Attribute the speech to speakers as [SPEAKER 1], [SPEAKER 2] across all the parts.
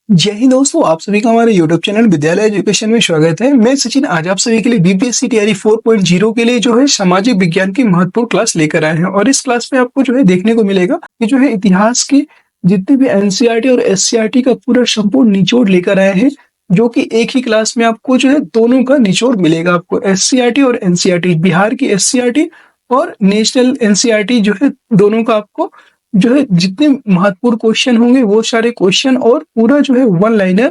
[SPEAKER 1] जय हिंद दोस्तों, आप सभी का हमारे यूट्यूब चैनल विद्यालय एजुकेशन में स्वागत है। मैं सचिन आज आप सभी के लिए बीपीएससी तैयारी 4.0 के लिए जो है सामाजिक विज्ञान की महत्वपूर्ण क्लास लेकर आए हैं। और इस क्लास में आपको जो है देखने को मिलेगा कि जो है इतिहास की जितने भी एनसीईआरटी और एससीईआरटी का पूरा संपूर्ण निचोड़ लेकर आए हैं, जो कि एक ही क्लास में आपको जो है दोनों का निचोड़ मिलेगा। आपको एससीईआरटी और एनसीईआरटी, बिहार की एससीईआरटी और नेशनल एनसीईआरटी जो है दोनों का आपको जो है जितने महत्वपूर्ण क्वेश्चन होंगे वो सारे क्वेश्चन और पूरा जो है वन लाइनर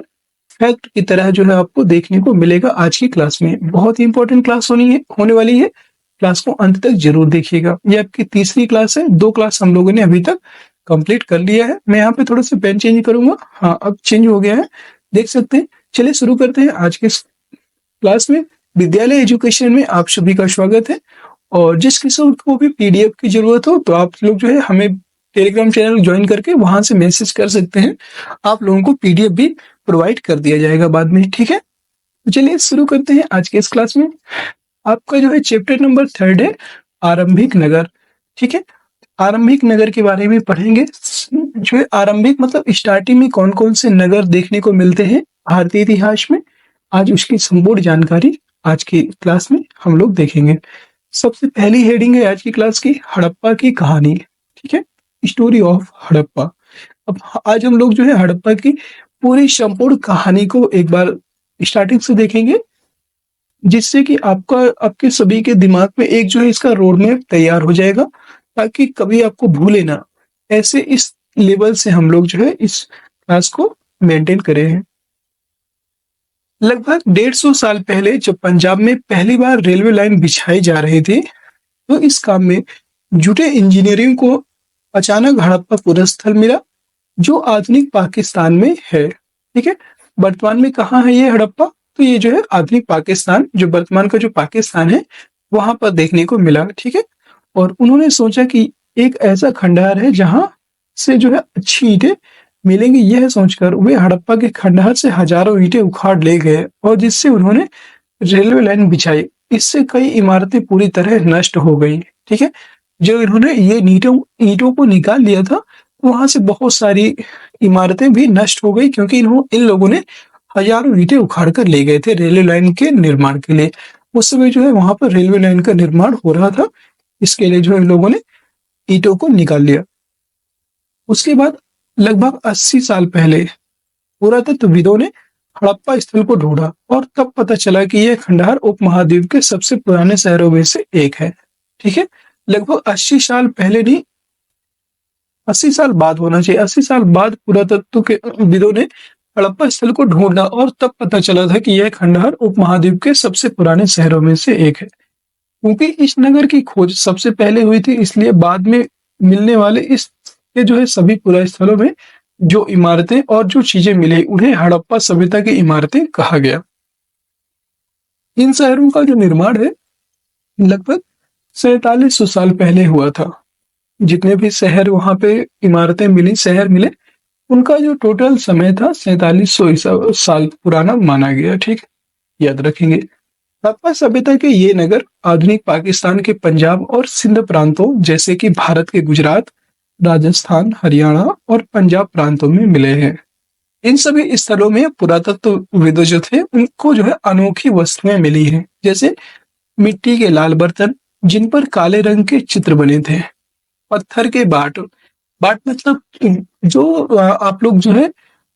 [SPEAKER 1] फैक्ट की तरह जो है आपको देखने को मिलेगा आज की क्लास में। बहुत ही इंपॉर्टेंट क्लास होने वाली है। क्लास को अंत तक जरूर देखिएगा। ये आपकी तीसरी क्लास है। 2 क्लास हम लोगों ने अभी तक कंप्लीट कर लिया है। मैं यहाँ पे थोड़ा सा पेन चेंज करूंगा। हाँ, अब चेंज हो गया है, देख सकते हैं। चलिए शुरू करते हैं आज के क्लास में। विद्यालय एजुकेशन में आप सभी का स्वागत है। और जिस किसी को भी पीडीएफ की जरूरत हो तो आप लोग जो है हमें टेलीग्राम चैनल ज्वाइन करके वहां से मैसेज कर सकते हैं। आप लोगों को पीडीएफ भी प्रोवाइड कर दिया जाएगा बाद में, ठीक है। तो चलिए शुरू करते हैं आज के इस क्लास में। आपका जो है चैप्टर नंबर 3 है, आरंभिक नगर, ठीक है। आरंभिक नगर के बारे में पढ़ेंगे। जो है आरंभिक मतलब स्टार्टिंग में कौन कौन से नगर देखने को मिलते हैं भारतीय इतिहास में, आज उसकी संपूर्ण जानकारी आज की क्लास में हम लोग देखेंगे। सबसे पहली हेडिंग है आज की क्लास की, हड़प्पा की कहानी, ठीक है, स्टोरी ऑफ हड़प्पा। अब आज हम लोग जो है हड़प्पा की पूरी संपूर्ण कहानी को एक बार स्टार्टिंग से देखेंगे, जिससे कि आपके सभी के दिमाग में एक जो है इसका रोड मैप तैयार हो जाएगा, ताकि कभी आपको भूले ना। ऐसे इस लेवल से हम लोग जो है इस क्लास को मेंटेन करे हैं। लगभग 150 साल पहले जब पंजाब में पहली बार रेलवे लाइन बिछाई जा रही थी, तो इस काम में जुटे इंजीनियरिंग को अचानक हड़प्पा पूरा स्थल मिला, जो आधुनिक पाकिस्तान में है, ठीक है। वर्तमान में कहाँ है ये हड़प्पा? तो ये जो है आधुनिक पाकिस्तान, जो वर्तमान का जो पाकिस्तान है वहां पर देखने को मिला, ठीक है। और उन्होंने सोचा कि एक ऐसा खंडहर है जहां से जो है अच्छी ईंटें मिलेंगी। यह सोचकर वे हड़प्पा के खंडहर से हजारों ईंटें उखाड़ ले गए और जिससे उन्होंने रेलवे लाइन बिछाई। इससे कई इमारतें पूरी तरह नष्ट हो गई, ठीक है। जब इन्होंने ये ईंटों ईंटों को निकाल लिया था, वहां से बहुत सारी इमारतें भी नष्ट हो गई, क्योंकि इन लोगों ने हजारों ईंटें उखाड़ कर ले गए थे रेलवे लाइन के निर्माण के लिए। उस समय जो है वहां पर रेलवे लाइन का निर्माण हो रहा था, इसके लिए जो है इन लोगों ने ईंटों को निकाल लिया। उसके बाद लगभग 80 साल पहले पुरातत्वविदों ने हड़प्पा स्थल को ढूंढा और तब पता चला कि यह खंडहर उपमहाद्वीप के सबसे पुराने शहरों में से एक है, ठीक है। लगभग 80 साल पहले नहीं, 80 साल बाद होना चाहिए। 80 साल बाद पुरातत्व के विदों ने हड़प्पा स्थल को ढूंढा और तब पता चला था कि यह खंडहर उपमहाद्वीप के सबसे पुराने शहरों में से एक है। क्योंकि इस नगर की खोज सबसे पहले हुई थी, इसलिए बाद में मिलने वाले इस के जो है सभी पुरा स्थलों में जो इमारतें और जो चीजें मिली उन्हें हड़प्पा सभ्यता की इमारतें कहा गया। इन शहरों का जो निर्माण है लगभग 4700 साल पहले हुआ था। जितने भी शहर वहां पे इमारतें मिली, शहर मिले, उनका जो टोटल समय था 4700 साल पुराना माना गया, ठीक है, याद रखेंगे। हड़प्पा सभ्यता के ये नगर आधुनिक पाकिस्तान के पंजाब और सिंध प्रांतों जैसे कि भारत के गुजरात, राजस्थान, हरियाणा और पंजाब प्रांतों में मिले हैं। इन सभी स्थलों में पुरातत्वविद जो थे उनको जो है अनोखी वस्तुएं मिली हैं, जैसे मिट्टी के लाल बर्तन जिन पर काले रंग के चित्र बने थे, पत्थर के बाट, बाट मतलब जो आप लोग जो है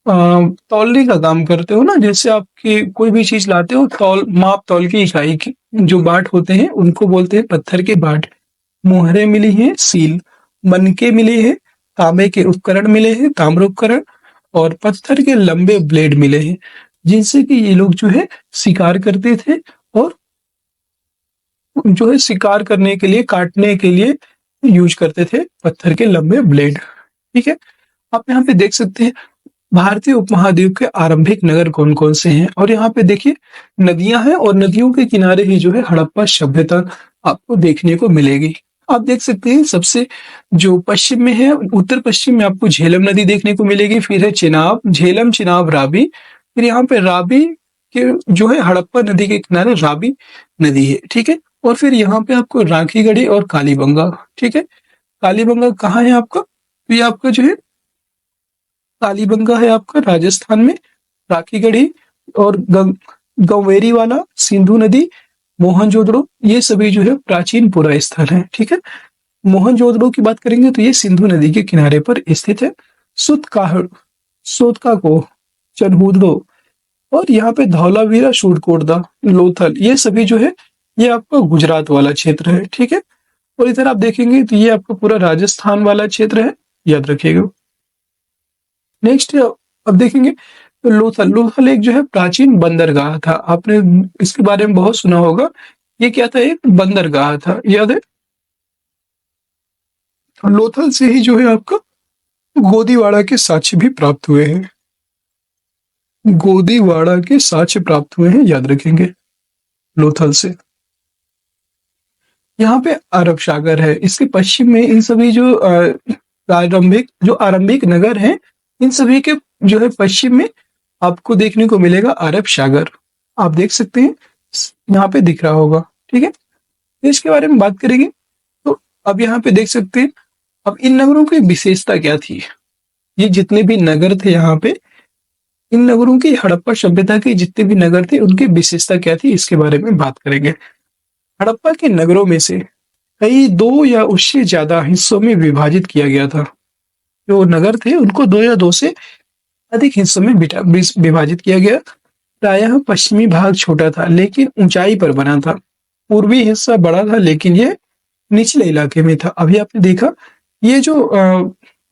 [SPEAKER 1] तौलने का काम करते हो ना, जैसे आपकी कोई भी चीज लाते हो, तौल माप तौल की इकाई की जो बाट होते हैं उनको बोलते हैं पत्थर के बाट। मोहरे मिली हैं, सील, मनके मिले हैं, तांबे के उपकरण मिले हैं, ताम्र उपकरण, और पत्थर के लंबे ब्लेड मिले हैं, जिनसे कि ये लोग जो है शिकार करते थे और जो है शिकार करने के लिए, काटने के लिए यूज करते थे पत्थर के लंबे ब्लेड, ठीक है। आप यहाँ पे देख सकते हैं भारतीय उपमहाद्वीप के आरंभिक नगर कौन कौन से हैं, और यहाँ पे देखिए नदियां हैं और नदियों के किनारे ही जो है हड़प्पा सभ्यता आपको देखने को मिलेगी। आप देख सकते हैं सबसे जो पश्चिम में है, उत्तर पश्चिम में आपको झेलम नदी देखने को मिलेगी, फिर है चिनाब, झेलम, चिनाब, रावी, फिर यहाँ पे रावी के जो है हड़प्पा नदी के किनारे रावी नदी है, ठीक है। और फिर यहाँ पे आपको राखीगढ़ी और कालीबंगा, ठीक है। कालीबंगा कहाँ है आपका? तो ये आपका जो है कालीबंगा है आपका राजस्थान में, राखीगढ़ी और गंवेरी वाला, सिंधु नदी, मोहनजोदड़ो, ये सभी जो है प्राचीन पुरा स्थल है। ठीक है। मोहनजोदड़ो की बात करेंगे तो ये सिंधु नदी के किनारे पर स्थित है। सुतकाहड़, सोतकाको, चनहूदड़ो और यहाँ पे धौलावीरा, शूरकोटदा, लोथल, ये सभी जो है ये आपका गुजरात वाला क्षेत्र है। ठीक है। और इधर आप देखेंगे तो ये आपका पूरा राजस्थान वाला क्षेत्र है, याद रखिएगा। नेक्स्ट अब देखेंगे तो लोथल, लोथल एक जो है प्राचीन बंदरगाह था। आपने इसके बारे में बहुत सुना होगा। ये क्या था? एक बंदरगाह था, याद है। लोथल से ही जो है आपका गोदीवाड़ा के साक्ष्य भी प्राप्त हुए हैं। गोदीवाड़ा के साक्ष्य प्राप्त हुए हैं, याद रखेंगे, लोथल से। यहाँ पे अरब सागर है, इसके पश्चिम में इन सभी जो आरंभिक नगर हैं, इन सभी के जो है पश्चिम में आपको देखने को मिलेगा अरब सागर। आप देख सकते हैं, यहाँ पे दिख रहा होगा। ठीक है। इसके बारे में बात करेंगे तो अब यहाँ पे देख सकते हैं, अब इन नगरों की विशेषता क्या थी। ये जितने भी नगर थे यहाँ पे, इन नगरों की, हड़प्पा सभ्यता के जितने भी नगर थे उनकी विशेषता क्या थी, इसके बारे में बात करेंगे। हड़प्पा के नगरों में से कई 2 या उससे ज्यादा हिस्सों में विभाजित किया गया था। जो नगर थे उनको 2 या 2 से अधिक हिस्सों में विभाजित किया गया। प्रायः पश्चिमी भाग छोटा था लेकिन ऊंचाई पर बना था। पूर्वी हिस्सा बड़ा था लेकिन ये निचले इलाके में था। अभी आपने देखा ये जो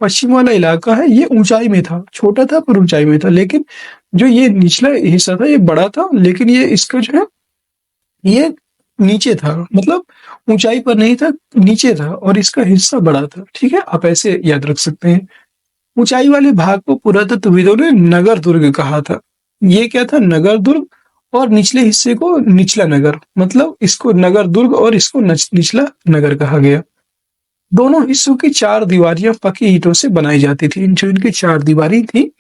[SPEAKER 1] पश्चिम वाला इलाका है ये ऊंचाई में था, छोटा था पर ऊंचाई में था, लेकिन जो ये निचला हिस्सा था ये बड़ा था, लेकिन ये इसका जो है ये नीचे था, मतलब ऊंचाई पर नहीं था, नीचे था, और इसका हिस्सा बड़ा था। ठीक है। आप ऐसे याद रख सकते हैं। ऊंचाई वाले भाग को पुरातत्वविदों ने नगर दुर्ग कहा था। ये क्या था? नगर दुर्ग। और निचले हिस्से को निचला नगर, मतलब इसको नगर दुर्ग और इसको निचला नगर कहा गया। दोनों हिस्सों की 4 दीवारियां पकी ईंटों से बनाई जाती थी। जो इनकी 4 दीवारी थी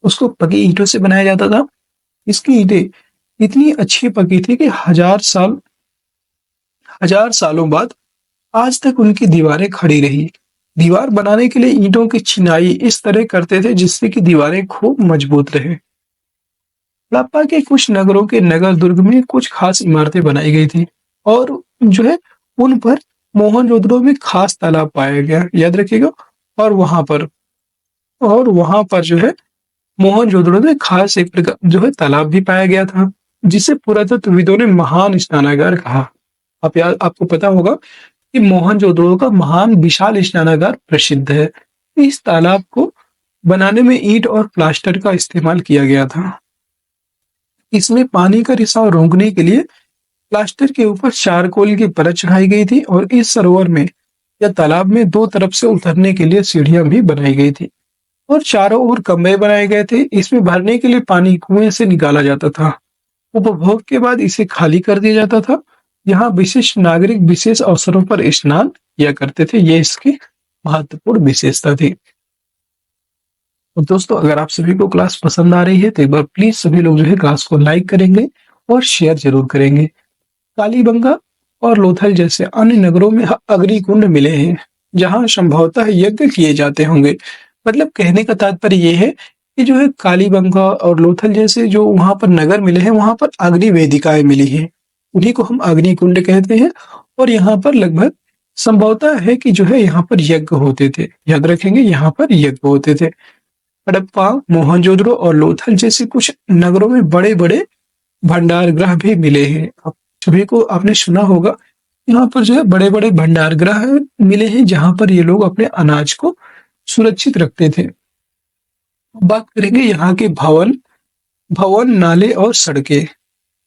[SPEAKER 1] उसको पकी ईंटों से बनाया जाता था। इसकी ईंटें इतनी अच्छी पकी थी कि हजार सालों बाद आज तक उनकी दीवारें खड़ी रही। दीवार बनाने के लिए ईंटों की चिनाई इस तरह करते थे जिससे कि दीवारें खूब मजबूत रहे। हड़प्पा के कुछ नगरों के नगर दुर्ग में कुछ खास इमारतें बनाई गई थी और जो है उन पर मोहनजोदड़ो में खास तालाब पाया गया, याद रखिएगा। और वहां पर जो है मोहनजोदड़ो में खास एक प्रकार जो है तालाब भी पाया गया था, जिसे पुरातत्वविदों ने महान स्नानागार कहा। आपको पता होगा कि मोहनजोदड़ो का महान विशाल स्नानागार प्रसिद्ध है। इस तालाब को बनाने में ईंट और प्लास्टर का इस्तेमाल किया गया था। इसमें पानी का रिसाव रोकने के लिए प्लास्टर के ऊपर चारकोल की परत चढ़ाई गई थी और इस सरोवर में या तालाब में 2 तरफ से उतरने के लिए सीढ़ियां भी बनाई गई थी और चारों ओर कमरे बनाए गए थे। इसमें भरने के लिए पानी कुएं से निकाला जाता था। उपभोग के बाद इसे खाली कर दिया जाता था। यहाँ विशिष्ट नागरिक विशेष अवसरों पर स्नान किया करते थे। ये इसकी महत्वपूर्ण विशेषता थी। और दोस्तों, अगर आप सभी को क्लास पसंद आ रही है तो एक बार प्लीज सभी लोग जो है क्लास को लाइक करेंगे और शेयर जरूर करेंगे। कालीबंगा और लोथल जैसे अन्य नगरों में अग्निकुंड मिले हैं जहां संभवतः यज्ञ किए जाते होंगे। मतलब कहने का तात्पर्य ये है कि जो है कालीबंगा और लोथल जैसे जो वहां पर नगर मिले हैं वहां पर अग्नि वेदिकाएं मिली हैं, उन्हीं को हम अग्निकुंड कहते हैं। और यहाँ पर लगभग संभवतः है कि जो है यहाँ पर यज्ञ होते थे, याद रखेंगे, यहाँ पर यज्ञ होते थे। हड़प्पा, मोहनजोदड़ो और लोथल जैसे कुछ नगरों में बड़े बड़े भंडार गृह भी मिले हैं। आप सभी को आपने सुना होगा, यहाँ पर जो है बड़े बड़े भंडार गृह मिले हैं जहां पर ये लोग अपने अनाज को सुरक्षित रखते थे। बात करेंगे यहाँ के भवन, नाले और सड़कें।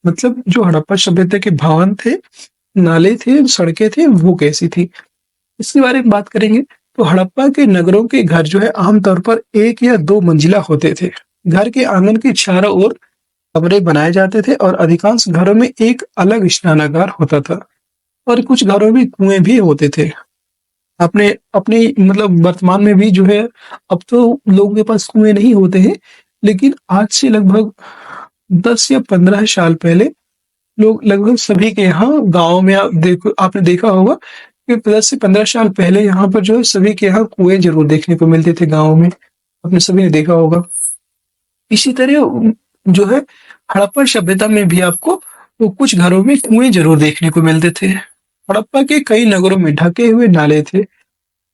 [SPEAKER 1] मतलब जो हड़प्पा सभ्यता के भवन थे, नाले थे, सड़कें थे, वो कैसी थी, इसके बारे में बात करेंगे। तो हड़प्पा के नगरों के घर जो है आमतौर पर 1 या 2 मंजिला होते थे। घर के आंगन के चारों ओर कमरे बनाए जाते थे और अधिकांश घरों में एक अलग स्नानागार होता था और कुछ घरों में कुएं भी होते थे। अपने अपने मतलब वर्तमान में भी जो है, अब तो लोगों के पास कुएं नहीं होते हैं, लेकिन आज से लगभग 10 या 15 साल पहले लोग लगभग सभी के यहाँ गाँव में आपने देखा होगा कि 10 से 15 साल पहले यहाँ पर जो है सभी के यहाँ कुएं जरूर देखने को मिलते थे गाँव में। आपने सभी ने देखा होगा। इसी तरह जो है हड़प्पा सभ्यता में भी आपको तो कुछ घरों में कुएं जरूर देखने को मिलते थे। हड़प्पा के कई नगरों में ढके हुए नाले थे।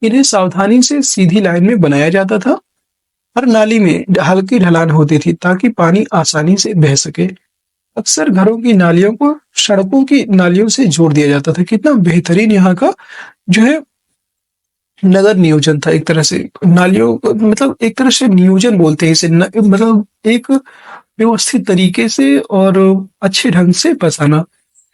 [SPEAKER 1] इन्हें सावधानी से सीधी लाइन में बनाया जाता था। हर नाली में हल्की ढलान होती थी ताकि पानी आसानी से बह सके। अक्सर घरों की नालियों को सड़कों की नालियों से जोड़ दिया जाता था। कितना बेहतरीन यहाँ का जो है नगर नियोजन था। एक तरह से नालियों को मतलब एक तरह से नियोजन बोलते हैं इसे मतलब एक व्यवस्थित तरीके से और अच्छे ढंग से बसाना,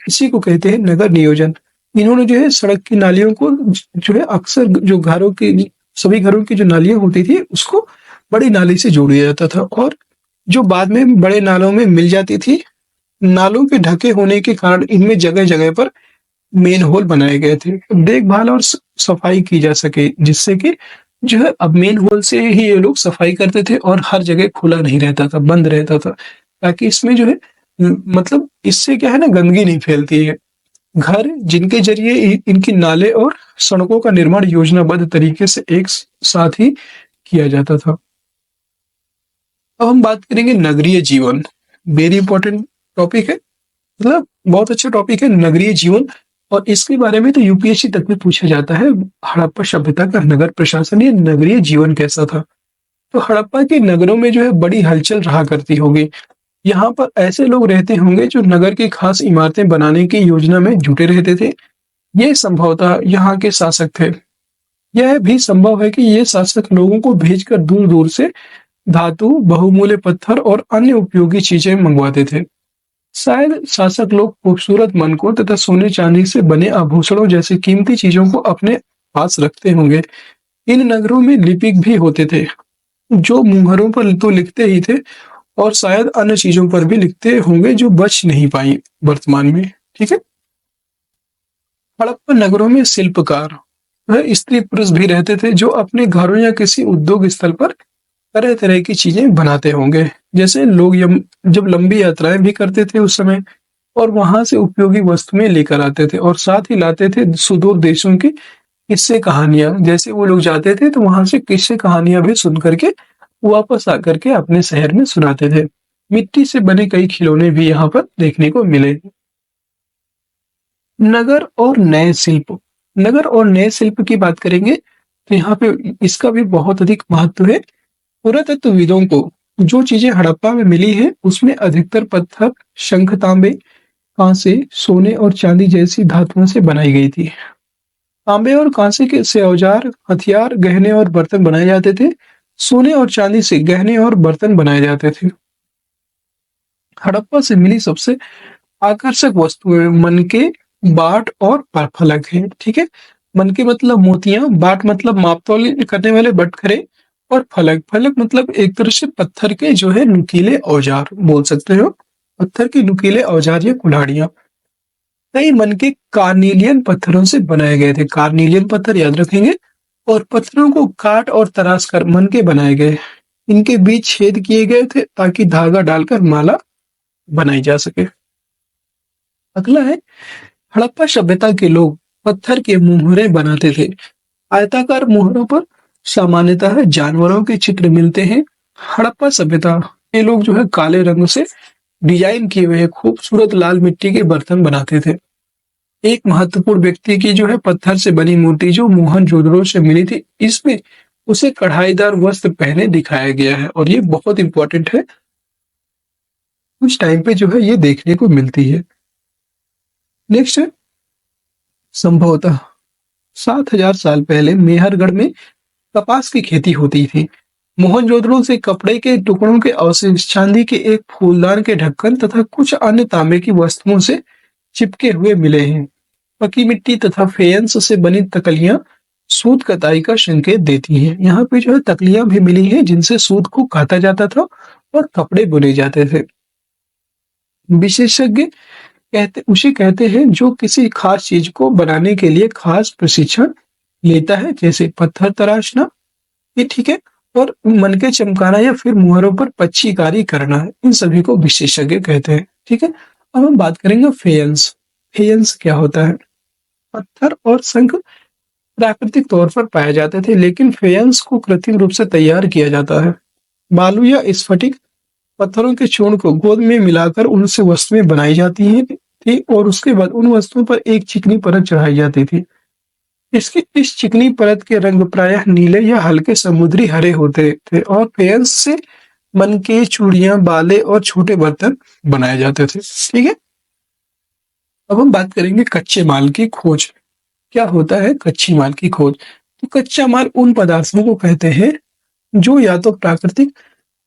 [SPEAKER 1] इसी को कहते हैं नगर नियोजन। इन्होंने जो है सड़क की नालियों को जो है अक्सर जो घरों की सभी घरों की जो नालियां होती थी उसको बड़ी नाली से जोड़ दिया जाता था और जो बाद में बड़े नालों में मिल जाती थी। नालों के ढके होने के कारण इनमें जगह जगह पर मेन होल बनाए गए थे, देखभाल और सफाई की जा सके, जिससे कि जो है अब मेन होल से ही ये लोग सफाई करते थे और हर जगह खुला नहीं रहता था, बंद रहता था, ताकि इसमें जो है मतलब इससे क्या है ना गंदगी नहीं फैलती है। घर जिनके जरिए इनकी नाले और सड़कों का निर्माण योजनाबद्ध तरीके से एक साथ ही किया जाता था। अब हम बात करेंगे नगरीय जीवन। वेरी इंपॉर्टेंट टॉपिक है, मतलब बहुत अच्छा टॉपिक है नगरीय जीवन। और इसके बारे में तो यूपीएससी तक में पूछा जाता है। हड़प्पा सभ्यता का नगर प्रशासन या नगरीय जीवन कैसा था। तो हड़प्पा के नगरों में जो है बड़ी हलचल रहा करती होगी। यहाँ पर ऐसे लोग रहते होंगे जो नगर की खास इमारतें बनाने की योजना में जुटे रहते थे। ये संभवतः यहाँ के शासक थे। यह भी संभव है कि ये शासक लोगों को भेजकर दूर दूर से धातु, बहुमूल्य पत्थर और अन्य उपयोगी चीजें मंगवाते थे। शायद शासक लोग खूबसूरत मनकों तथा सोने चांदी से बने आभूषणों जैसी कीमती चीजों को अपने पास रखते होंगे। इन नगरों में लिपिक भी होते थे जो मुहरों पर तो लिखते ही थे और शायद अन्य चीजों पर भी लिखते होंगे जो बच नहीं पाई वर्तमान में। ठीक है। हड़प्पा नगरों में शिल्पकार वह स्त्री पुरुष भी रहते थे जो अपने घरों या किसी उद्योग स्थल पर तरह तरह की चीजें बनाते होंगे। जैसे लोग जब लंबी यात्राएं भी करते थे उस समय और वहां से उपयोगी वस्तुएं लेकर आते थे और साथ ही लाते थे सुदूर देशों की किस्से कहानियां। जैसे वो लोग जाते थे तो वहां से किस्से कहानियां भी सुन करके वापस आकर के अपने शहर में सुनाते थे। मिट्टी से बने कई खिलौने भी यहाँ पर देखने को मिले। नगर और नए शिल्प। नगर और नए शिल्प की बात करेंगे तो यहाँ पे इसका भी बहुत अधिक महत्व है। पुरातत्वविदों को जो चीजें हड़प्पा में मिली है उसमें अधिकतर पत्थर, शंख, तांबे, कांसे, सोने और चांदी जैसी धातुओं से बनाई गई थी। तांबे और कांसे के से औजार, हथियार, गहने और बर्तन बनाए जाते थे। सोने और चांदी से गहने और बर्तन बनाए जाते थे। हड़प्पा से मिली सबसे आकर्षक वस्तुएं मनके, बाट और फलक है। ठीक है। मनके मतलब मोतियां, बाट मतलब मापतौल करने वाले बटखरे और फलक फलक मतलब एक तरह से पत्थर के जो है नुकीले औजार बोल सकते हो। पत्थर के नुकीले औजार या कुल्हाड़ियां। कई मनके कार्निलियन पत्थरों से बनाए गए थे। कार्निलियन पत्थर याद रखेंगे। और पत्थरों को काट और तराश कर मनके बनाए गए। इनके बीच छेद किए गए थे ताकि धागा डालकर माला बनाई जा सके। अगला है हड़प्पा सभ्यता के लोग पत्थर के मुहरे बनाते थे। आयताकार मुहरों पर सामान्यतः जानवरों के चित्र मिलते हैं। हड़प्पा सभ्यता के लोग जो है काले रंग से डिजाइन किए हुए खूबसूरत लाल मिट्टी के बर्तन बनाते थे। एक महत्वपूर्ण व्यक्ति की जो है पत्थर से बनी मूर्ति जो मोहनजोदड़ो से मिली थी, इसमें उसे कढ़ाईदार वस्त्र पहने दिखाया गया है और ये बहुत इंपॉर्टेंट है। कुछ टाइम पे जो है ये देखने को मिलती है। नेक्स्ट है संभवतः 7,000 साल पहले मेहरगढ़ में कपास की खेती होती थी। मोहनजोदड़ो से कपड़े के टुकड़ों के अवशेष, चांदी के एक फूलदान के ढक्कन तथा कुछ अन्य तांबे की वस्तुओं से चिपके हुए मिले हैं। पकी मिट्टी तथा फेयंस से बनी तकलियां सूत कताई का संकेत देती हैं। यहाँ पे जो है तकलियां भी मिली हैं जिनसे सूत को काता जाता था और कपड़े बुने जाते थे। विशेषज्ञ कहते हैं जो किसी खास चीज को बनाने के लिए खास प्रशिक्षण लेता है, जैसे पत्थर तराशना, ये ठीक है, और मनके चमकाना या फिर मुहरों पर पच्चीकारी करना है, इन सभी को विशेषज्ञ कहते हैं। ठीक है। अब हम बात करेंगे फेयंस। फेयंस क्या होता है। पत्थर और शंख प्राकृतिक तौर पर पाए जाते थे, लेकिन फेयंस को कृत्रिम रूप से तैयार किया जाता है। बालू या स्फटिक पत्थरों के चूर्ण को गोंद में मिलाकर उनसे वस्तुएं बनाई जाती हैं थी और उसके बाद उन वस्तुओं पर एक चिकनी परत चढ़ाई जाती थी। इसकी इस चिकनी परत के रंग प्रायः नीले या हल्के समुद्री हरे होते थे और फेयंस से मनके, चूड़ियां, बाले और छोटे बर्तन बनाए जाते थे। ठीक है, अब हम बात करेंगे कच्चे माल की खोज। क्या होता है कच्ची माल की खोज? तो कच्चा माल उन पदार्थों को कहते हैं जो या तो प्राकृतिक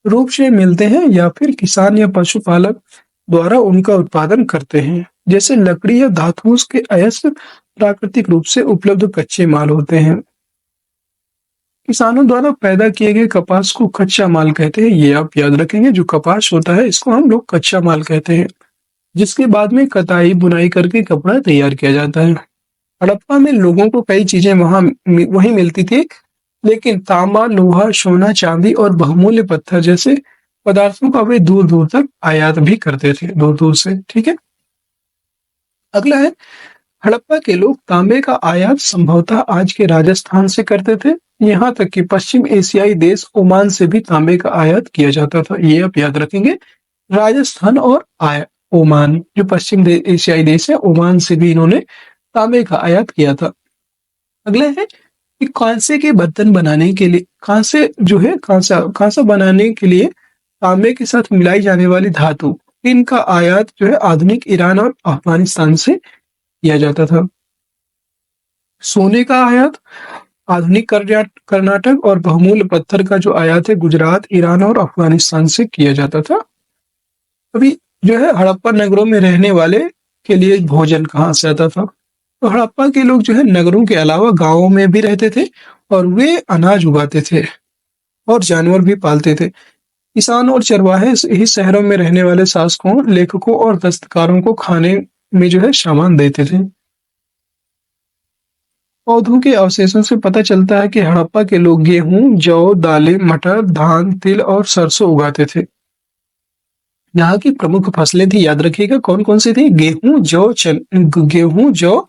[SPEAKER 1] रूप से मिलते हैं या फिर किसान या पशुपालक द्वारा उनका उत्पादन करते हैं। जैसे लकड़ी या धातुओं के अयस्क प्राकृतिक रूप से उपलब्ध कच्चे माल होते हैं। किसानों द्वारा पैदा किए गए कपास को कच्चा माल कहते हैं। ये आप याद रखेंगे, जो कपास होता है इसको हम लोग कच्चा माल कहते हैं, जिसके बाद में कताई बुनाई करके कपड़ा तैयार किया जाता है। हड़प्पा में लोगों को कई चीजें वहीं मिलती थी, लेकिन तांबा, लोहा, सोना, चांदी और बहुमूल्य पत्थर जैसे पदार्थों का वे दूर दूर तक आयात भी करते थे, दूर दूर से। ठीक है, अगला है हड़प्पा के लोग तांबे का आयात संभवतः आज के राजस्थान से करते थे। यहाँ तक कि पश्चिम एशियाई देश ओमान से भी तांबे का आयात किया जाता था। ये आप याद रखेंगे, राजस्थान और ओमान, जो पश्चिम एशियाई देश है, ओमान से भी इन्होंने तांबे का आयात किया था। अगला है कि कांसे के बर्तन बनाने के लिए, कांसे जो है कांसा बनाने के लिए तांबे के साथ मिलाई जाने वाली धातु, इनका आयात जो है आधुनिक ईरान और अफगानिस्तान से किया जाता था। सोने का आयात आधुनिक कर्नाटक और बहुमूल्य पत्थर का जो आयात है गुजरात, ईरान और अफगानिस्तान से किया जाता था। अभी जो है हड़प्पा नगरों में रहने वाले के लिए भोजन कहाँ से आता था? तो हड़प्पा के लोग जो है नगरों के अलावा गांवों में भी रहते थे और वे अनाज उगाते थे और जानवर भी पालते थे। किसान और चरवाहे ही शहरों में रहने वाले शासकों, लेखकों और दस्तकारों को खाने में जो है सामान देते थे। पौधों के अवशेषों से पता चलता है कि हड़प्पा के लोग गेहूं, जौ, दालें, मटर, धान, तिल और सरसों उगाते थे। यहाँ की प्रमुख फसलें थी, याद रखिएगा कौन कौन सी थी? गेहूं, जौ,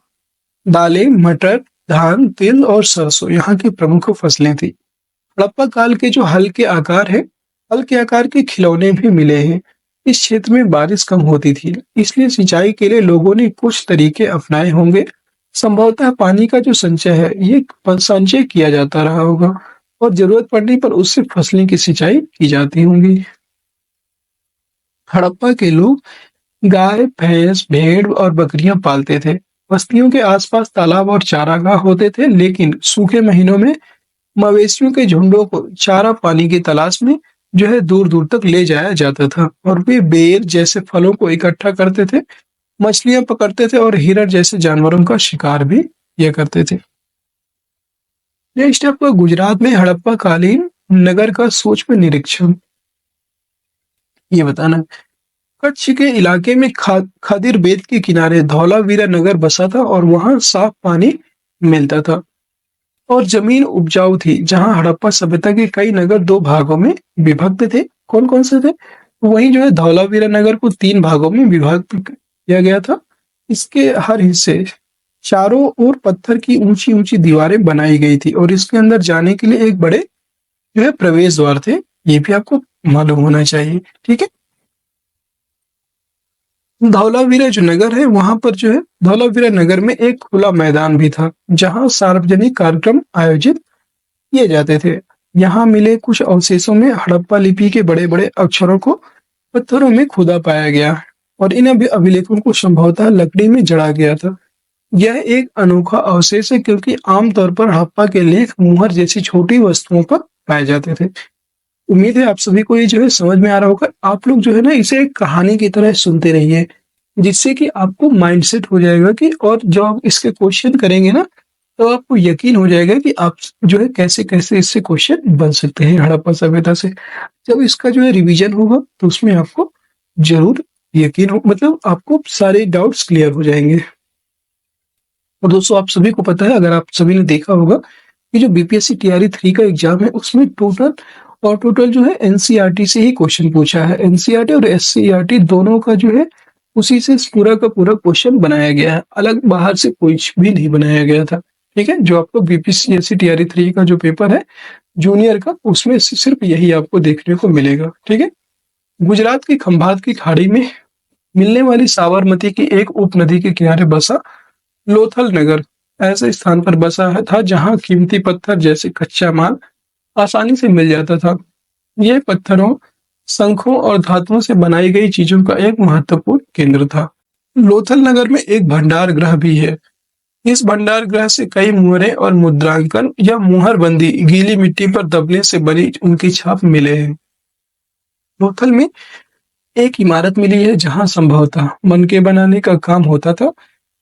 [SPEAKER 1] दालें, मटर, धान, तिल और सरसों यहाँ की प्रमुख फसलें थी। हड़प्पा काल के जो हल्के आकार के खिलौने भी मिले हैं। इस क्षेत्र में बारिश कम होती थी, इसलिए सिंचाई के लिए लोगों ने कुछ तरीके अपनाए होंगे। संभवतः पानी का जो संचय है ये संचय किया जाता रहा होगा और जरूरत पड़ने पर उससे फसलें की सिंचाई की जाती होंगी। हड़प्पा के लोग गाय, भैंस, भेड़ और बकरियां पालते थे। बस्तियों के आसपास तालाब और चारागाह होते थे, लेकिन सूखे महीनों में मवेशियों के झुंडों को चारा पानी की तलाश में जो है दूर दूर तक ले जाया जाता था और वे बेर जैसे फलों को इकट्ठा करते थे, मछलियां पकड़ते थे और हिरण जैसे जानवरों का शिकार भी किया करते थे। नेक्स्ट आपका गुजरात में हड़प्पा कालीन नगर का सूक्ष्म निरीक्षण। ये बताना, कच्छ के इलाके में खादिर बेद के किनारे धौलावीरा नगर बसा था और वहां साफ पानी मिलता था और जमीन उपजाऊ थी। जहां हड़प्पा सभ्यता के कई नगर दो भागों में विभक्त थे। कौन कौन से थे? वहीं जो है धौलावीरा नगर को 3 भागों में विभक्त किया गया था। इसके हर हिस्से चारों ओर पत्थर की ऊंची ऊंची दीवारें बनाई गई थी और इसके अंदर जाने के लिए एक बड़े जो है प्रवेश द्वार थे। ये भी आपको मालूम होना चाहिए। ठीक है, धौलावीरा जो नगर है वहां पर जो है धौलावीरा नगर में एक खुला मैदान भी था जहां सार्वजनिक कार्यक्रम आयोजित किए जाते थे। यहाँ मिले कुछ अवशेषों में हड़प्पा लिपि के बड़े बड़े अक्षरों को पत्थरों में खुदा पाया गया और इन अभिलेखों को संभवतः लकड़ी में जड़ा गया था। यह एक अनोखा अवशेष है क्योंकि आमतौर पर हड़प्पा के लेख मुहर जैसी छोटी वस्तुओं पर पाए जाते थे। उम्मीद है आप सभी को ये जो है समझ में आ रहा होगा। आप लोग जो है ना इसे एक कहानी की तरह सुनते रहिए, जिससे कि आपको माइंडसेट हो जाएगा कि और जब आप इसके क्वेश्चन करेंगे ना तो आपको यकीन हो जाएगा कि आप जो है कैसे कैसे इससे क्वेश्चन बन सकते हैं हड़प्पा सभ्यता से। जब इसका जो है रिवीजन होगा तो उसमें आपको जरूर यकीन हो, मतलब आपको सारे डाउट्स क्लियर हो जाएंगे। और दोस्तों आप सभी को पता है, अगर आप सभी ने देखा होगा कि जो बीपीएससी टीआरई 3 का एग्जाम है उसमें टोटल जो है एनसीईआरटी से ही क्वेश्चन पूछा है। एनसीईआरटी और एससीईआरटी दोनों का जो है उसी से पूरा का पूरा क्वेश्चन बनाया गया है, अलग बाहर से कुछ भी नहीं बनाया गया था। ठीक है, जो आपको बीपीएससी टीआरई 3 का जो पेपर है जूनियर का, उसमें सिर्फ यही आपको देखने को मिलेगा। ठीक है, गुजरात की खंभात की खाड़ी में मिलने वाली साबरमती की एक उपनदी के किनारे बसा लोथल नगर ऐसे स्थान पर बसा है था जहां कीमती पत्थर जैसे कच्चा माल आसानी से मिल जाता था। यह पत्थरों, शंखों और धातुओं से बनाई गई चीजों का एक महत्वपूर्ण केंद्र था। लोथल नगर में एक भंडार गृह भी है। इस भंडार गृह से कई मुहरें और मुद्रांकन या मुहरबंदी गीली मिट्टी पर दबने से बनी उनकी छाप मिले हैं। लोथल में एक इमारत मिली है जहां संभवतः मनके बनाने का काम होता था।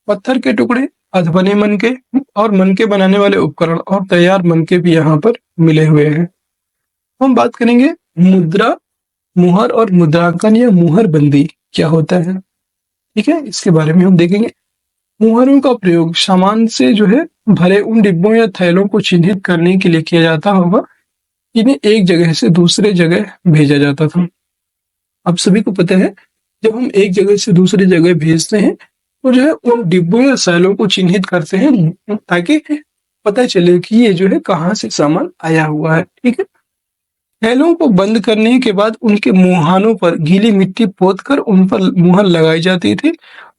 [SPEAKER 1] पत्थर के टुकड़े, अधबने मनके और मनके बनाने वाले उपकरण और तैयार मनके भी यहाँ पर मिले हुए हैं। हम बात करेंगे मुद्रा, मुहर और मुद्रांकन या मुहरबंदी क्या होता है। ठीक है, इसके बारे में हम देखेंगे। मुहरों का प्रयोग सामान से जो है भरे उन डिब्बों या थैलों को चिन्हित करने के लिए किया जाता होगा, इन्हें एक जगह से दूसरे जगह भेजा जाता था। आप सभी को पता है, जब हम एक जगह से दूसरी जगह भेजते हैं तो जो है उन डिब्बों या थैलों को चिन्हित करते हैं ताकि पता चले कि ये जो है कहाँ से सामान आया हुआ है। ठीक है, थैलों को बंद करने के बाद उनके मुहानों पर गीली मिट्टी पोत कर उन पर मुहर लगाई जाती थी।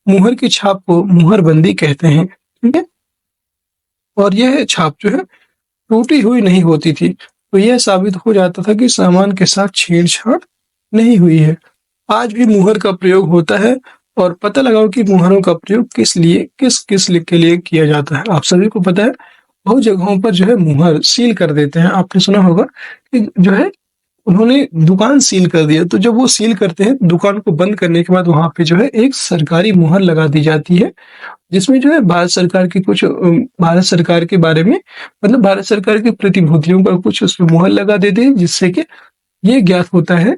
[SPEAKER 1] मुहर की छाप को मुहरबंदी कहते हैं। ठीक है, और यह छाप जो है टूटी हुई नहीं होती थी, तो यह साबित हो जाता था कि सामान के साथ छेड़छाड़ नहीं हुई है। आज भी मुहर का प्रयोग होता है और पता लगाओ कि मुहरों का प्रयोग किस लिए, किस किस के लिए किया जाता है। आप सभी को पता है, बहुत जगहों पर जो है मुहर सील कर देते हैं। आपने सुना होगा कि जो है उन्होंने दुकान सील कर दिया, तो जब वो सील करते हैं दुकान को बंद करने के बाद वहां पे जो है एक सरकारी मुहर लगा दी जाती है, जिसमें जो है भारत सरकार की कुछ भारत सरकार के बारे में, मतलब भारत सरकार की प्रतिभूतियों पर कुछ उसमें मुहर लगा देते हैं, जिससे कि ये ज्ञात होता है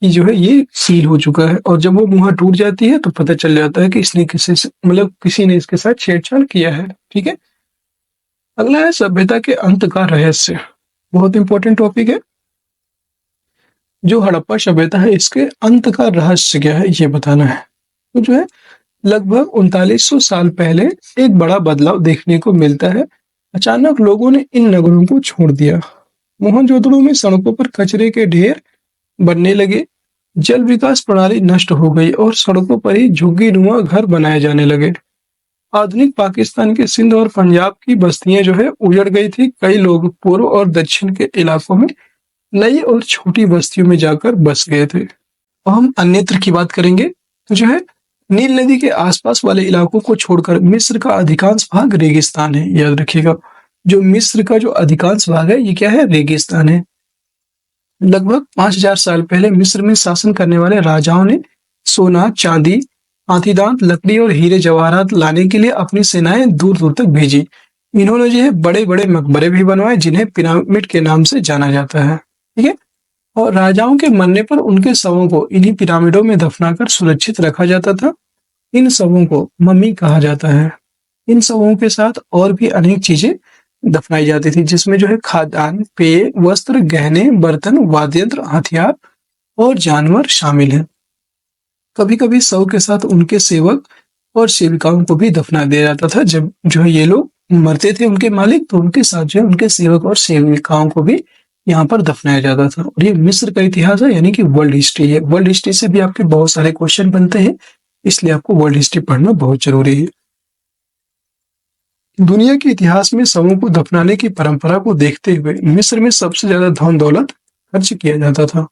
[SPEAKER 1] कि जो है ये सील हो चुका है। और जब वो मुहर टूट जाती है तो पता चल जाता है कि इसने किसी से, मतलब किसी ने इसके साथ छेड़छाड़ किया है। ठीक है, अगला है सभ्यता के अंत का रहस्य। बहुत इंपॉर्टेंट टॉपिक है। जो हड़प्पा सभ्यता है इसके अंत का रहस्य क्या है ये बताना है। तो जो है लगभग 3900 साल पहले एक बड़ा बदलाव देखने को मिलता है। अचानक लोगों ने इन नगरों को छोड़ दिया। मोहनजोदड़ो में सड़कों पर कचरे के ढेर बनने लगे, जल विकास प्रणाली नष्ट हो गई और सड़कों पर ही झुग्गीनुमा घर बनाए जाने लगे। आधुनिक पाकिस्तान के सिंध और पंजाब की बस्तियां जो है उजड़ गई थी। कई लोग पूर्व और दक्षिण के इलाकों में नई और छोटी बस्तियों में जाकर बस गए थे। अब हम अन्यत्र की बात करेंगे तो जो है नील नदी के आसपास वाले इलाकों को छोड़कर मिस्र का अधिकांश भाग रेगिस्तान है। याद रखिएगा, जो मिस्र का जो अधिकांश भाग है ये क्या है, रेगिस्तान है। लगभग 5000 साल पहले मिस्र में शासन करने वाले राजाओं ने सोना, चांदी, हाथीदांत, लकड़ी और हीरे जवाहरात लाने के लिए अपनी सेनाएं दूर दूर तक भेजी। इन्होंने जो है बड़े बड़े मकबरे भी बनवाए जिन्हें पिरामिड के नाम से जाना जाता है। ठीक है, और राजाओं के मरने पर उनके शवों को इन्हीं पिरामिडों में दफनाकर सुरक्षित रखा जाता था। इन शवों को मम्मी कहा जाता है। इन शवों के साथ और भी अनेक चीजें दफनाई जाती थी, जिसमें जो है खाद्यान्न, पेय, वस्त्र, गहने, बर्तन, वाद्य यंत्र, हथियार और जानवर शामिल हैं। कभी कभी शव के साथ उनके सेवक और सेविकाओं को भी दफना दिया जाता था। जब जो है ये लोग मरते थे उनके मालिक, तो उनके साथ जो है उनके सेवक और सेविकाओं को भी यहाँ पर दफनाया जाता था। और ये मिस्र का इतिहास है, यानी कि वर्ल्ड हिस्ट्री है। वर्ल्ड हिस्ट्री से भी आपके बहुत सारे क्वेश्चन बनते हैं, इसलिए आपको वर्ल्ड हिस्ट्री पढ़ना बहुत जरूरी है। दुनिया के इतिहास में शवों को दफनाने की परंपरा को देखते हुए मिस्र में सबसे ज्यादा धन दौलत खर्च किया जाता था।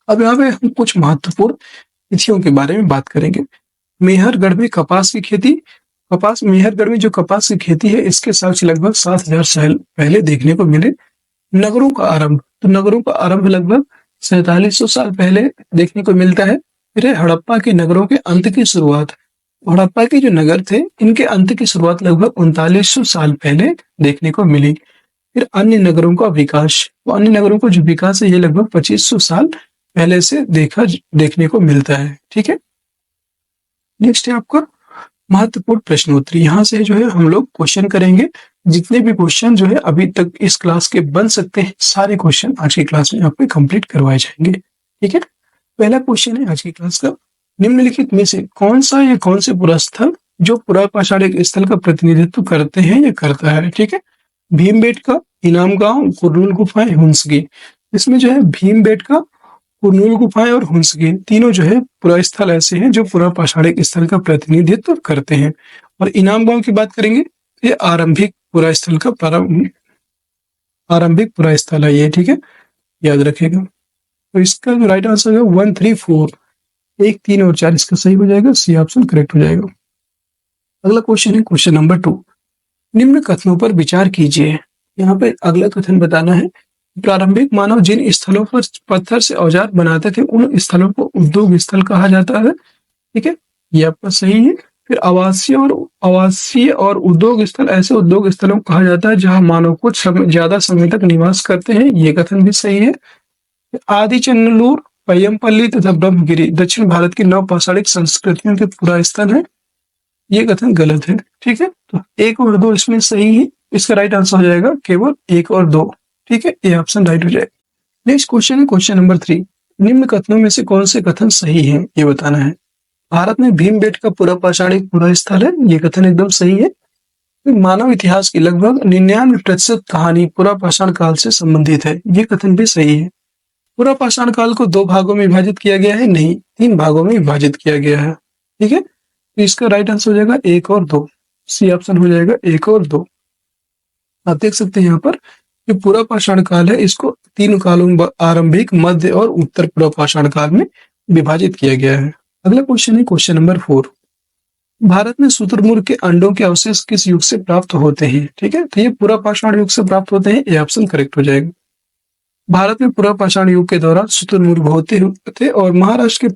[SPEAKER 1] अब यहाँ पे हम कुछ महत्वपूर्ण तिथियों के बारे में बात करेंगे। मेहरगढ़ में कपास की खेती। मेहरगढ़ में जो कपास की खेती है इसके साक्ष्य लगभग 7000 साल पहले देखने को मिले। नगरों का आरंभ, तो नगरों का आरंभ लगभग 4700 साल पहले देखने को मिलता है। फिर है हड़प्पा के नगरों के अंत की शुरुआत। हड़प्पा के जो नगर थे इनके अंत की शुरुआत लगभग 3900 साल पहले देखने को मिली। फिर अन्य नगरों का विकास, तो अन्य नगरों का जो विकास है ये लगभग 2500 साल पहले से देखने को मिलता है। ठीक है, नेक्स्ट है आपका महत्वपूर्ण प्रश्नोत्तरी। यहाँ से जो है हम लोग क्वेश्चन करेंगे। जितने भी क्वेश्चन जो है अभी तक इस क्लास के बन सकते हैं, सारे क्वेश्चन आज की क्लास में आपको कंप्लीट करवाए जाएंगे। ठीक है, पहला क्वेश्चन है आज की क्लास का, निम्नलिखित में से कौन सा या कौन से पुरस्थल जो पुरापाषाणिक स्थल का प्रतिनिधित्व करते हैं या करता है। ठीक है, भीमबेटका, इनाम गांव, कुरनूल गुफाएं, हुंसगी। इसमें जो है भीमबेटका, कुरनूल गुफाएं और हुंसगी तीनों जो है पुरास्थल ऐसे हैं जो पुरापाषाणिक स्थल का प्रतिनिधित्व करते हैं। और इनाम गांव की बात करेंगे, ये आरंभिक पुरास्थल का आरंभिक पुरास्थल है ये। ठीक है, याद रखेगा। तो इसका जो राइट आंसर है 1, 3, 4, 1, 3 और 4 इसका सही हो जाएगा, सी ऑप्शन करेक्ट हो जाएगा। अगला क्वेश्चन है क्वेश्चन नंबर 2। निम्न कथनों पर विचार कीजिए। यहाँ पे अगला कथन बताना है, प्रारंभिक मानव जिन स्थलों पर पत्थर से औजार बनाते थे उन स्थलों को उद्योग स्थल कहा जाता है। ठीक है, ये आपका सही है। फिर आवासीय और उद्योग स्थल ऐसे उद्योग स्थलों को कहा जाता है जहां मानव कुछ ज्यादा समय तक निवास करते हैं, ये कथन भी सही है। आदिचनल्लूर, पय्यमपल्ली तथा ब्रह्मगिरी दक्षिण भारत की नवपाषाणिक संस्कृतियों के पुरा स्थल है, ये कथन गलत है। ठीक है, तो 1 और 2 इसमें सही है, इसका राइट आंसर हो जाएगा केवल 1 और 2। ठीक है, ये ऑप्शन राइट हो जाएगा। नेक्स्ट क्वेश्चन है क्वेश्चन नंबर 3। निम्न कथनों में से कौन से कथन सही है, ये बताना है। भारत में भीमबेटका पुरापाषाणिक पुरा स्थल है, ये कथन एकदम सही है। मानव इतिहास की लगभग 99% कहानी पुरापाषाण काल से संबंधित है, ये कथन भी सही है। पुरापाषाण काल को 2 भागों में विभाजित किया गया है, नहीं 3 भागों में विभाजित किया गया है। ठीक है, तो इसका राइट आंसर हो जाएगा 1 और 2, सी ऑप्शन हो जाएगा 1 और 2। आप देख सकते हैं यहाँ पर जो पुरापाषाण काल है इसको 3 कालों में आरंभिक, मध्य और उत्तर पुरापाषाण काल में विभाजित किया गया है। अगला क्वेश्चन है क्वेश्चन नंबर 4। भारत में शुतुरमुर्ग के अंडों के अवशेष किस युग से प्राप्त होते हैं? ठीक है, तो ये पुरापाषाण युग से प्राप्त होते हैं, ये ऑप्शन करेक्ट हो जाएगा। भारत में पुरापाषाण युग के दौरान शुतुरमुर्ग होते थे और महाराष्ट्र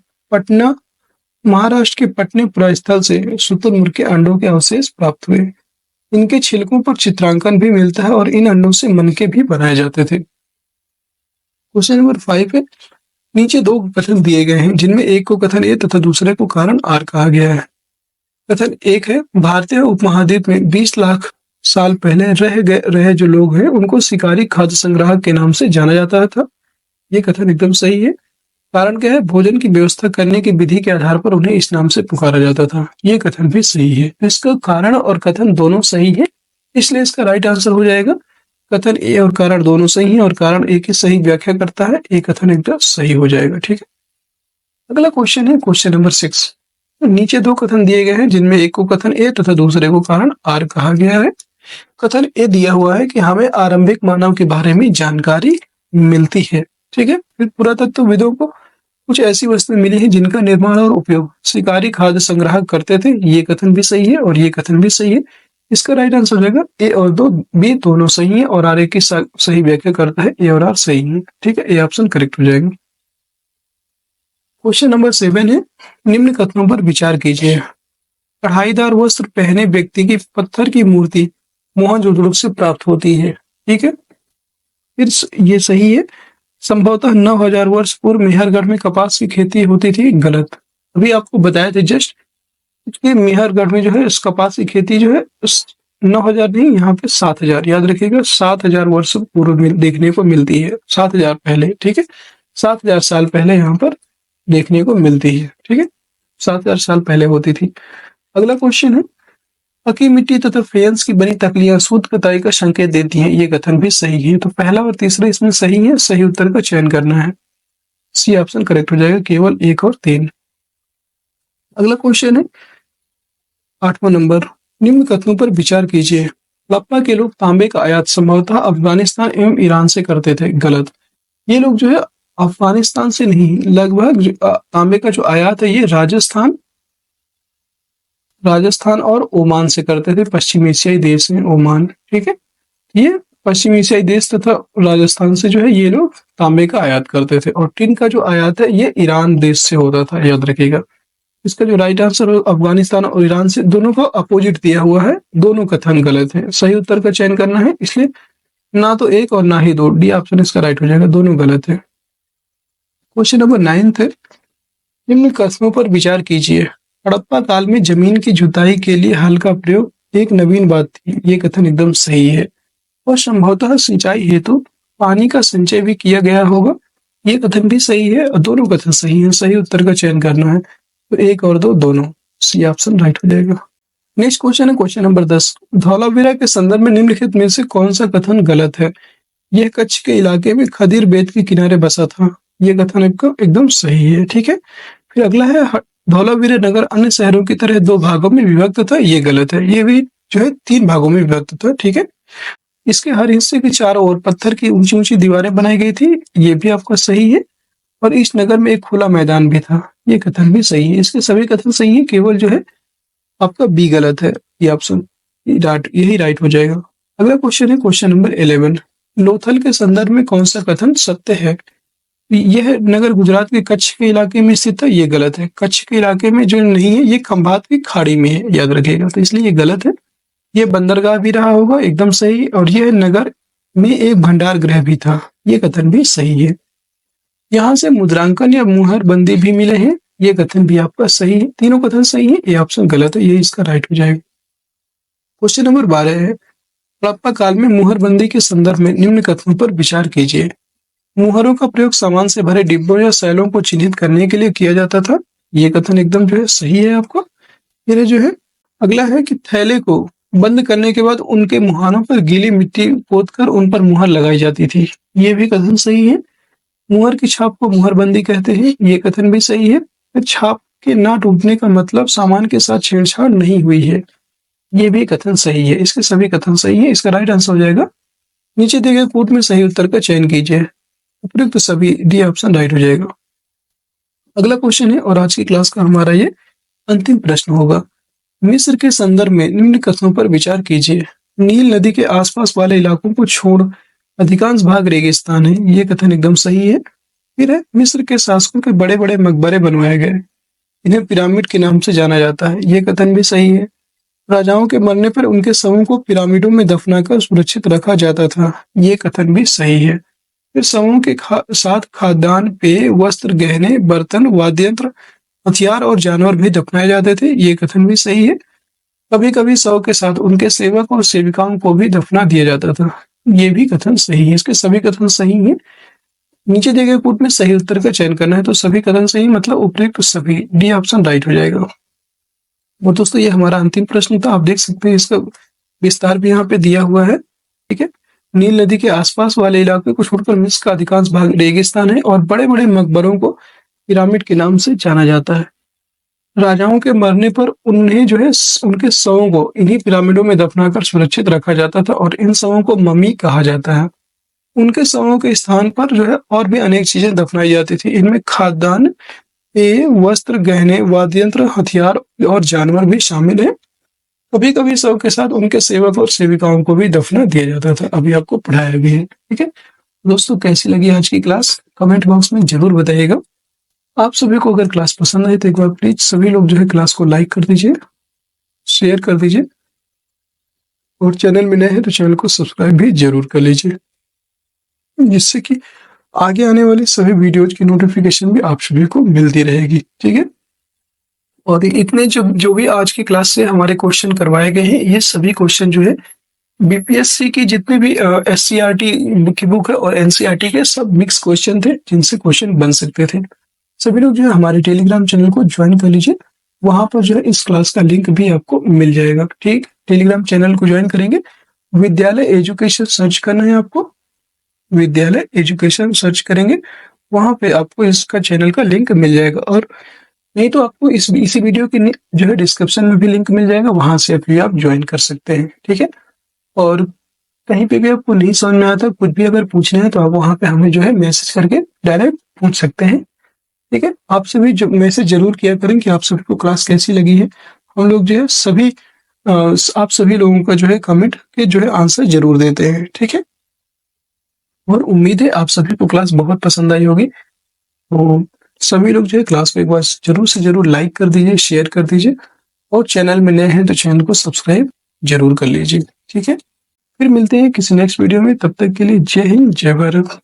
[SPEAKER 1] के पटने पुरास्थल से शुतुरमुर्ग के अंडों के अवशेष प्राप्त हुए। इनके छिलकों पर चित्रांकन भी मिलता है और इन अंडों से मनके भी बनाए जाते थे। क्वेश्चन नंबर 5 है, नीचे 2 कथन दिए गए हैं जिनमें एक को कथन ए तथा दूसरे को कारण आर कहा गया है। कथन 1 है, भारतीय उपमहाद्वीप में 20 लाख साल पहले रहे जो लोग हैं उनको शिकारी खाद्य संग्राहक के नाम से जाना जाता था, ये कथन एकदम सही है। कारण क्या है, भोजन की व्यवस्था करने की विधि के आधार पर उन्हें इस नाम से पुकारा जाता था, ये कथन भी सही है। इसका कारण और कथन दोनों सही है, इसलिए इसका राइट आंसर हो जाएगा कथन ए और कारण दोनों सही है और कारण ए की सही व्याख्या करता है, एक कथन एकदम सही हो जाएगा। ठीक है, अगला क्वेश्चन है क्वेश्चन नंबर 6। तो नीचे 2 कथन दिए गए हैं जिनमें एक को कथन ए तथा दूसरे को कारण आर कहा गया है। कथन ए दिया हुआ है कि हमें आरंभिक मानव के बारे में जानकारी मिलती है। ठीक है, फिर पुरातत्वविदों को कुछ ऐसी वस्तुएं मिली हैं जिनका निर्माण और उपयोग शिकारी खाद्य संग्राहक करते थे, ये कथन भी सही है और ये कथन भी सही है। इसका राइट आंसर हो जाएगा ए और 2 बी दोनों सही है और आर ए की सही व्याख्या करता है, ए और आर सही है। ठीक है, ए ऑप्शन करेक्ट हो जाएगा। क्वेश्चन नंबर 7 है, निम्न कथनों पर विचार कीजिए। कढ़ाईदार वस्त्र पहने व्यक्ति की पत्थर की मूर्ति मोहनजोदड़ो से प्राप्त होती है। ठीक है, फिर ये सही है। संभवतः 9000 वर्ष पूर्व मेहरगढ़ में कपास की खेती होती थी, गलत। अभी आपको बताया था जस्ट कि मेहरगढ़ में जो है इस कपास की खेती जो है 9000 नहीं, यहाँ पे 7000, याद रखिएगा 7000 वर्ष पूर्व देखने को मिलती है, 7000 पहले। ठीक है, 7000 साल पहले यहाँ पर देखने को मिलती है। ठीक है, 7000 साल पहले होती थी। अगला क्वेश्चन है, पकी मिट्टी तथा फेंस की बनी तकलियां शुद्ध कताई का संकेत देती हैं, ये कथन भी सही है। तो पहला और तीसरा इसमें सही है, सही उत्तर का चयन करना है, सी ऑप्शन करेक्ट हो जाएगा, केवल 1 और 3। अगला क्वेश्चन है 8वां नंबर, निम्न कथनों पर विचार कीजिए। हड़प्पा के लोग तांबे का आयात संभवतः अफगानिस्तान एवं ईरान से करते थे, गलत। ये लोग जो है अफगानिस्तान से नहीं, लगभग तांबे का जो आयात है ये राजस्थान और ओमान से करते थे, पश्चिम एशियाई देश है ओमान। ठीक है, ये पश्चिम एशियाई देश तथा राजस्थान से जो है ये लोग तांबे का आयात करते थे और टिन का जो आयात है ये ईरान देश से होता था, याद रखिएगा। इसका जो राइट आंसर अफगानिस्तान और ईरान से, दोनों का अपोजिट दिया हुआ है, दोनों कथन गलत है, सही उत्तर का चयन करना है, इसलिए ना तो 1 और ना ही 2, डी ऑप्शन इसका राइट हो जाएगा, दोनों गलत है। क्वेश्चन नंबर 9 है, निम्न कथनों पर विचार कीजिए। हड़प्पा काल में जमीन की जुताई के लिए हल का प्रयोग एक नवीन बात थी, ये कथन एकदम सही है। और संभवतः सिंचाई हेतु पानी का संचय भी किया गया होगा, ये कथन भी सही है और दोनों कथन सही है, सही उत्तर का चयन करना है, तो 1 और 2 दोनों, सी ऑप्शन राइट हो जाएगा। नेक्स्ट क्वेश्चन है क्वेश्चन नंबर 10। धौलावीरा के संदर्भ में निम्नलिखित में से कौन सा कथन गलत है? यह कच्छ के इलाके में खदीर बेत के किनारे बसा था। ये कथन आपका एकदम सही है। ठीक है, फिर अगला है धौलावीरा नगर अन्य शहरों की तरह 2 भागों में विभक्त था। ये गलत है, ये भी जो है 3 भागों में विभक्त था। ठीक है, इसके हर हिस्से के चारों ओर पत्थर की ऊंची ऊंची दीवारें बनाई गई थी। ये भी आपका सही है। और इस नगर में एक खुला मैदान भी था। ये कथन भी सही है। इसके सभी कथन सही है, केवल जो है आपका बी गलत है। ये ऑप्शन यही राइट हो जाएगा। अगला क्वेश्चन है क्वेश्चन नंबर 11। लोथल के संदर्भ में कौन सा कथन सत्य है? यह नगर गुजरात के कच्छ के इलाके में स्थित है। ये गलत है। कच्छ के इलाके में जो नहीं है, ये खंभात की खाड़ी में है, याद रखिएगा। तो इसलिए ये गलत है। ये बंदरगाह भी रहा होगा, एकदम सही। और यह नगर में एक भंडार गृह भी था। ये कथन भी सही है। यहाँ से मुद्रांकन या मुहर बंदी भी मिले हैं। ये कथन भी आपका सही है। तीनों कथन सही है, ये ऑप्शन गलत है। ये इसका राइट हो जाएगा। क्वेश्चन नंबर 12 है। हड़प्पा काल में मुहरबंदी के संदर्भ में निम्न कथनों पर विचार कीजिए। मुहरों का प्रयोग सामान से भरे डिब्बों या सैलों को चिन्हित करने के लिए किया जाता था। ये कथन एकदम जो है सही है आपको। फिर जो है अगला है कि थैले को बंद करने के बाद उनके मुहानों पर गीली मिट्टी पोतकर उन पर मुहर लगाई जाती थी। ये भी कथन सही है। मुहर की छाप को मुहरबंदी कहते हैं। ये कथन भी सही है। छाप के ना टूटने का मतलब सामान के साथ छेड़छाड़ नहीं हुई है। ये भी कथन सही है। इसके सभी कथन सही है। इसका राइट आंसर हो जाएगा। नीचे दिए गए कोट में सही उत्तर का चयन कीजिए। उपयुक्त सभी डी ऑप्शन राइट हो जाएगा। अगला क्वेश्चन है और आज की क्लास का हमारा ये अंतिम प्रश्न होगा। मिस्र के संदर्भ में निम्न कथनों पर विचार कीजिए। नील नदी के आसपास वाले इलाकों को छोड़ अधिकांश भाग रेगिस्तान है। ये कथन एकदम सही है। फिर है मिस्र के शासकों के बड़े बड़े मकबरे बनवाए गए। इन्हें पिरामिड के नाम से जाना जाता है। ये कथन भी सही है। राजाओं के मरने पर उनके शवों को पिरामिडों में दफनाकर सुरक्षित रखा जाता था। ये कथन भी सही है। फिर शवों के साथ खाद्यान्न, पेय, वस्त्र, गहने, बर्तन, वाद्य यंत्र, हथियार और जानवर भी दफनाए जाते थे। ये कथन भी सही है। कभी कभी शव के साथ उनके सेवक और सेविकाओं को भी दफना दिया जाता था। ये भी कथन सही है। इसके सभी कथन सही है। नीचे दिए गए कोट में सही उत्तर का चयन करना है। तो सभी कथन सही मतलब उपयुक्त सभी, डी ऑप्शन राइट हो जाएगा। और दोस्तों ये हमारा अंतिम प्रश्न था। आप देख सकते हैं इसका विस्तार भी यहाँ पे दिया हुआ है। ठीक है, नील नदी के आसपास वाले इलाके को छोड़कर मिस्र का अधिकांश भाग रेगिस्तान है और बड़े बड़े मकबरों को पिरामिड के नाम से जाना जाता है। राजाओं के मरने पर उन्हें जो है उनके शवों को इन्हीं पिरामिडों में दफनाकर सुरक्षित रखा जाता था और इन शवों को मम्मी कहा जाता है। उनके शवों के स्थान पर जो है और भी अनेक चीजें दफनाई जाती थी। इनमें खाद्यान्न, पेय, वस्त्र, गहने, वाद्य यंत्र, हथियार और जानवर भी शामिल है। कभी कभी शव के साथ उनके सेवक और सेविकाओं को भी दफना दिया जाता था। अभी आपको पढ़ाया भी है। ठीक है दोस्तों, कैसी लगी आज की क्लास कमेंट बॉक्स में जरूर बताइएगा। आप सभी को अगर क्लास पसंद आए तो एक बार प्लीज सभी लोग जो है क्लास को लाइक कर दीजिए, शेयर कर दीजिए और चैनल में नए हैं तो चैनल को सब्सक्राइब भी जरूर कर लीजिए, जिससे कि आगे आने वाली सभी वीडियोज की नोटिफिकेशन भी आप सभी को मिलती रहेगी। ठीक है, और इतने जो भी आज की क्लास से हमारे क्वेश्चन करवाए गए हैं, ये सभी क्वेश्चन जो है बीपीएससी की जितने भी एससीईआरटी की बुक है और एनसीईआरटी के सब मिक्स क्वेश्चन थे जिनसे क्वेश्चन बन सकते थे। सभी लोग जो है हमारे टेलीग्राम चैनल को ज्वाइन कर लीजिए। वहां पर जो है इस क्लास का लिंक भी आपको मिल जाएगा। ठीक, टेलीग्राम चैनल को ज्वाइन करेंगे, विद्यालय एजुकेशन सर्च करना है आपको, विद्यालय एजुकेशन सर्च करेंगे, वहां पे आपको इसका चैनल का लिंक मिल जाएगा। और नहीं तो आपको इसी वीडियो की जो है डिस्क्रिप्शन में भी लिंक मिल जाएगा, वहां से भी आप ज्वाइन कर सकते हैं। ठीक है, और कहीं पे भी आपको नहीं समझ में आता, कुछ भी अगर पूछना है तो आप वहां पे हमें जो है मैसेज करके डायरेक्ट पूछ सकते हैं। ठीक है, आपसे भी मैसेज जरूर किया करें कि आप सभी को क्लास कैसी लगी है। हम लोग जो है सभी आप सभी लोगों का जो है कमेंट के जो है आंसर जरूर देते हैं। ठीक है, और उम्मीद है आप सभी को क्लास बहुत पसंद आई होगी। तो सभी लोग जो है क्लास को एक बार जरूर से जरूर लाइक कर दीजिए, शेयर कर दीजिए और चैनल में नए हैं तो चैनल को सब्सक्राइब जरूर कर लीजिए। ठीक है, फिर मिलते हैं किसी नेक्स्ट वीडियो में। तब तक के लिए जय हिंद, जय भारत।